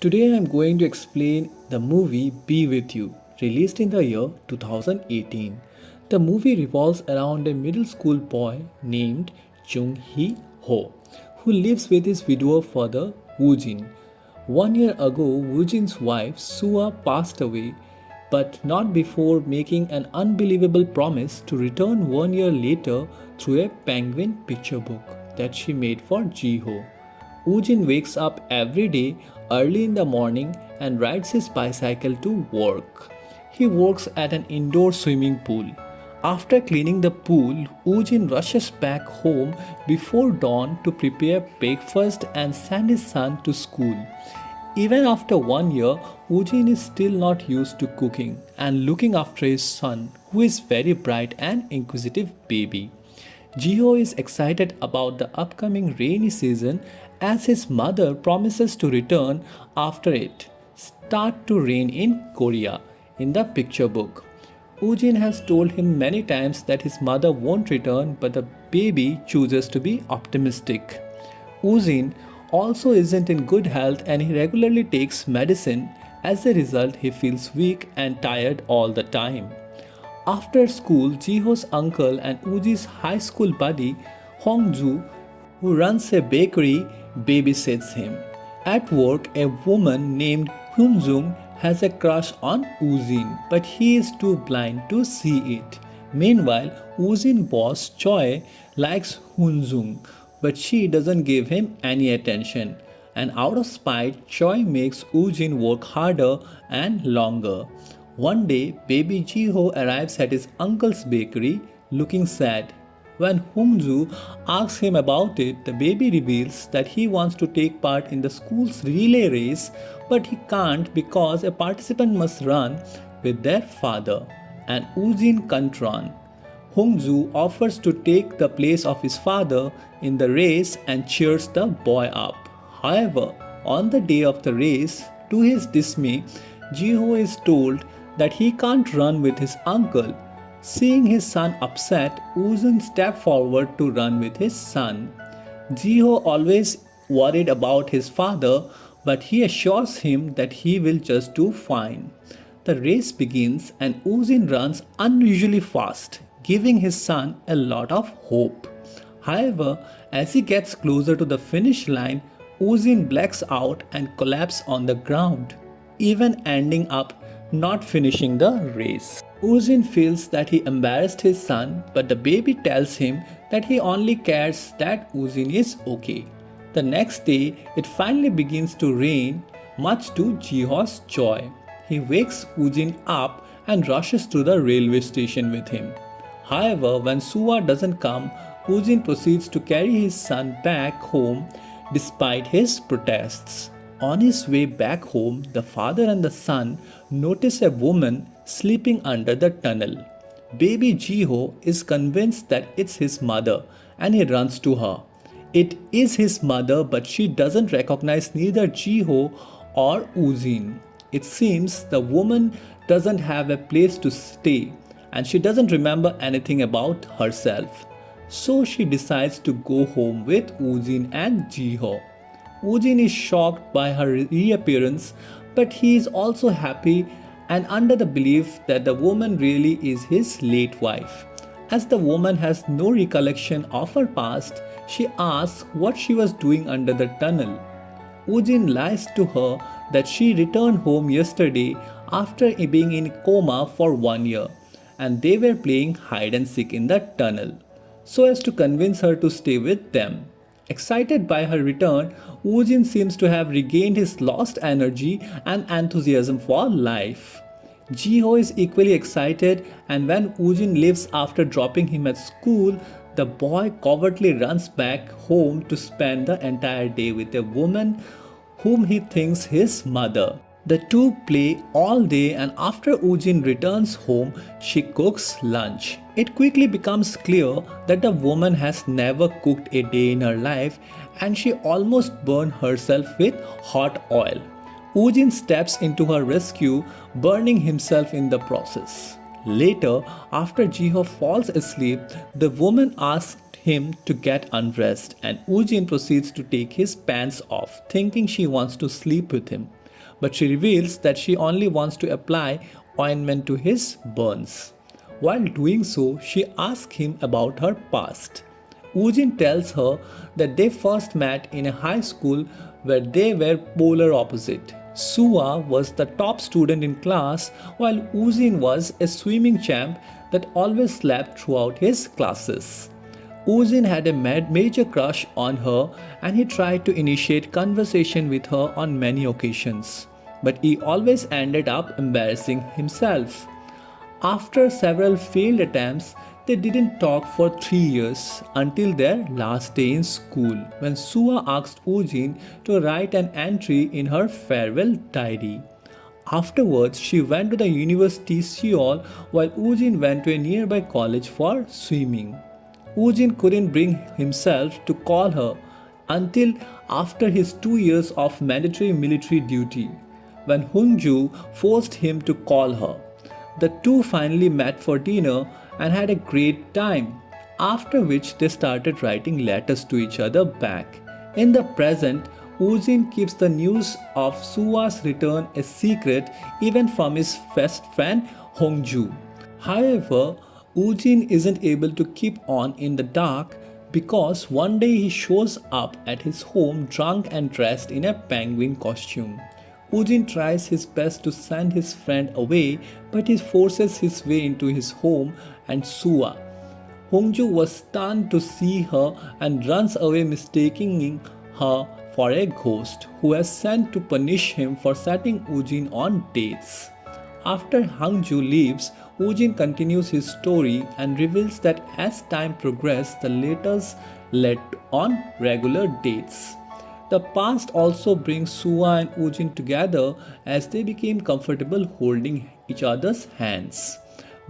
Today I am going to explain the movie Be With You, released in the year 2018. The movie revolves around a middle school boy named Jung Hee Ho, who lives with his widower father Woo Jin. 1 year ago, Woo Jin's wife Sua passed away, but not before making an unbelievable promise to return 1 year later through a penguin picture book that she made for Ji Ho. Ujin wakes up every day early in the morning and rides his bicycle to work. He works at an indoor swimming pool. After cleaning the pool, Ujin rushes back home before dawn to prepare breakfast and send his son to school. Even after 1 year, Ujin is still not used to cooking and looking after his son, who is very bright and inquisitive baby. Jiho is excited about the upcoming rainy season as his mother promises to return after it start to rain in Korea in the picture book. Ujin has told him many times that his mother won't return, but the baby chooses to be optimistic. Ujin also isn't in good health and he regularly takes medicine. As a result, he feels weak and tired all the time. After school, Jiho's uncle and Uji's high school buddy Hongju, who runs a bakery, babysits him. At work, a woman named Hyunjung has a crush on Ujin, but he is too blind to see it. Meanwhile, Ujin boss Choi likes Hyunjung, but she doesn't give him any attention. And out of spite, Choi makes Ujin work harder and longer. One day, baby Jiho arrives at his uncle's bakery looking sad. When Hongju asks him about it, the baby reveals that he wants to take part in the school's relay race, but he can't because a participant must run with their father, and Ujin can't run. Hongju offers to take the place of his father in the race and cheers the boy up. However, on the day of the race, to his dismay, Jiho is told that he can't run with his uncle. Seeing his son upset, Ujin steps forward to run with his son. Jiho always worried about his father, but he assures him that he will just do fine. The race begins and Ujin runs unusually fast, giving his son a lot of hope. However, as he gets closer to the finish line, Ujin blacks out and collapses on the ground, even ending up not finishing the race. Ujin feels that he embarrassed his son, but the baby tells him that he only cares that Ujin is okay. The next day, it finally begins to rain, much to Jiho's joy. He wakes Ujin up and rushes to the railway station with him. However, when Suwa doesn't come, Ujin proceeds to carry his son back home despite his protests. On his way back home, the father and the son notice a woman sleeping under the tunnel. Baby Jiho is convinced that it's his mother and he runs to her. It is his mother, but she doesn't recognize neither Jiho or Ujin. It seems the woman doesn't have a place to stay and she doesn't remember anything about herself. So she decides to go home with Ujin and Jiho. Ujin is shocked by her reappearance, but he is also happy and under the belief that the woman really is his late wife. As the woman has no recollection of her past, she asks what she was doing under the tunnel. Ujin lies to her that she returned home yesterday after being in coma for 1 year and they were playing hide and seek in the tunnel, so as to convince her to stay with them. Excited by her return, Ujin seems to have regained his lost energy and enthusiasm for life. Jiho is equally excited, and when Ujin leaves after dropping him at school, the boy covertly runs back home to spend the entire day with a woman whom he thinks his mother. The two play all day, and after Ujin returns home, she cooks lunch. It quickly becomes clear that the woman has never cooked a day in her life and she almost burned herself with hot oil. Ujin steps into her rescue, burning himself in the process. Later, after Jiho falls asleep, the woman asks him to get undressed and Ujin proceeds to take his pants off, thinking she wants to sleep with him. but she reveals that she only wants to apply ointment to his burns. While doing so, she asks him about her past. Ujin tells her that they first met in a high school where they were polar opposite. Sua was the top student in class while Ujin was a swimming champ that always slept throughout his classes. Ujin had a major crush on her and he tried to initiate conversation with her on many occasions, but he always ended up embarrassing himself. After several failed attempts, they didn't talk for 3 years until their last day in school when Sua asked Ujin to write an entry in her farewell diary. Afterwards, she went to the University Seoul while Ujin went to a nearby college for swimming. Ujin couldn't bring himself to call her until after his 2 years of mandatory military duty, when Hungju forced him to call her. The two finally met for dinner and had a great time, after which they started writing letters to each other back. In the present, Ujin keeps the news of Sua's return a secret even from his best friend Hongju. However, Ujin isn't able to keep on in the dark because one day he shows up at his home drunk and dressed in a penguin costume. Ujin tries his best to send his friend away, but he forces his way into his home and Sua. Hongju was stunned to see her and runs away, mistaking her for a ghost who has sent to punish him for setting Ujin on dates. After Hongju leaves, Ujin continues his story and reveals that as time progressed, the letters led on regular dates. The past also brings Sua and Ujin together as they became comfortable holding each other's hands.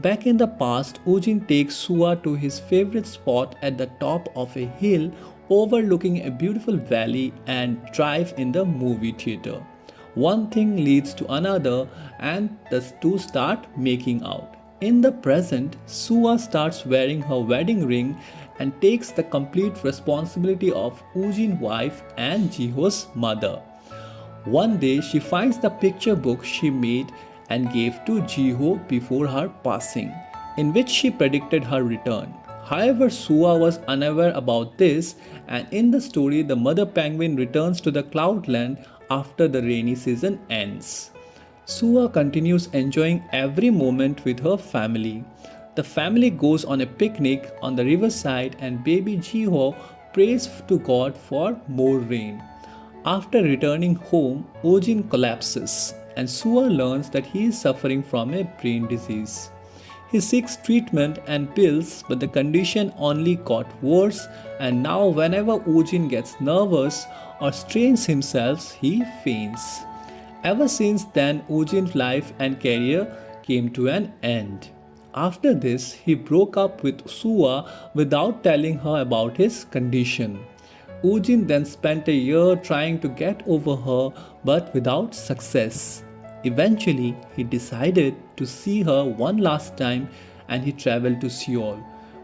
Back in the past, Ujin takes Sua to his favorite spot at the top of a hill overlooking a beautiful valley and drive in the movie theater. One thing leads to another and the two start making out. In the present, Sua starts wearing her wedding ring and takes the complete responsibility of Ujin's wife and Jiho's mother. One day, she finds the picture book she made and gave to Jiho before her passing, in which she predicted her return. However, Sua was unaware about this, and in the story, the mother penguin returns to the cloudland after the rainy season ends. Sua continues enjoying every moment with her family. The family goes on a picnic on the riverside and baby Jiho prays to God for more rain. After returning home, Ojin collapses and Sua learns that he is suffering from a brain disease. He seeks treatment and pills, but the condition only got worse, and now whenever Ujin gets nervous or strains himself, he faints. Ever since then, Ujin's life and career came to an end. After this, he broke up with Sua without telling her about his condition. Ujin then spent a year trying to get over her, but without success. Eventually, he decided to see her one last time and he traveled to Seoul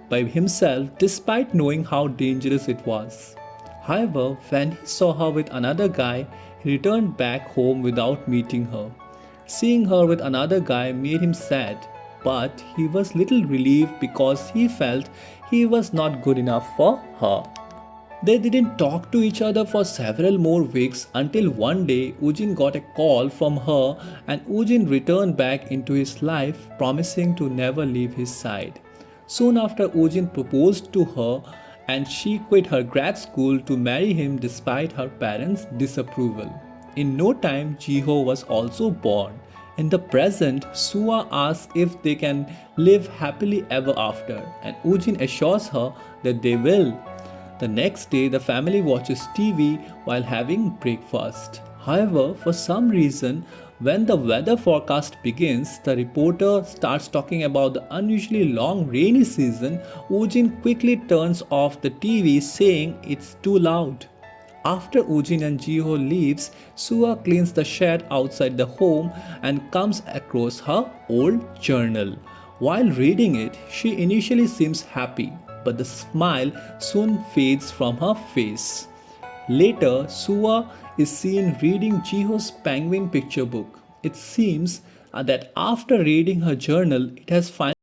by himself despite knowing how dangerous it was. However, when he saw her with another guy, he returned back home without meeting her. Seeing her with another guy made him sad, but he was little relieved because he felt he was not good enough for her. They didn't talk to each other for several more weeks until one day Ujin got a call from her and Ujin returned back into his life, promising to never leave his side. Soon after, Ujin proposed to her and she quit her grad school to marry him despite her parents' disapproval. In no time, Jiho was also born. In the present, Sua asks if they can live happily ever after and Ujin assures her that they will. The next day, the family watches TV while having breakfast. However, for some reason, when the weather forecast begins, the reporter starts talking about the unusually long rainy season. Ujin quickly turns off the TV saying it's too loud. After Ujin and Jiho leaves, Sua cleans the shed outside the home and comes across her old journal. While reading it, she initially seems happy, but the smile soon fades from her face. Later, Sua is seen reading Jiho's penguin picture book. It seems that after reading her journal, it has finally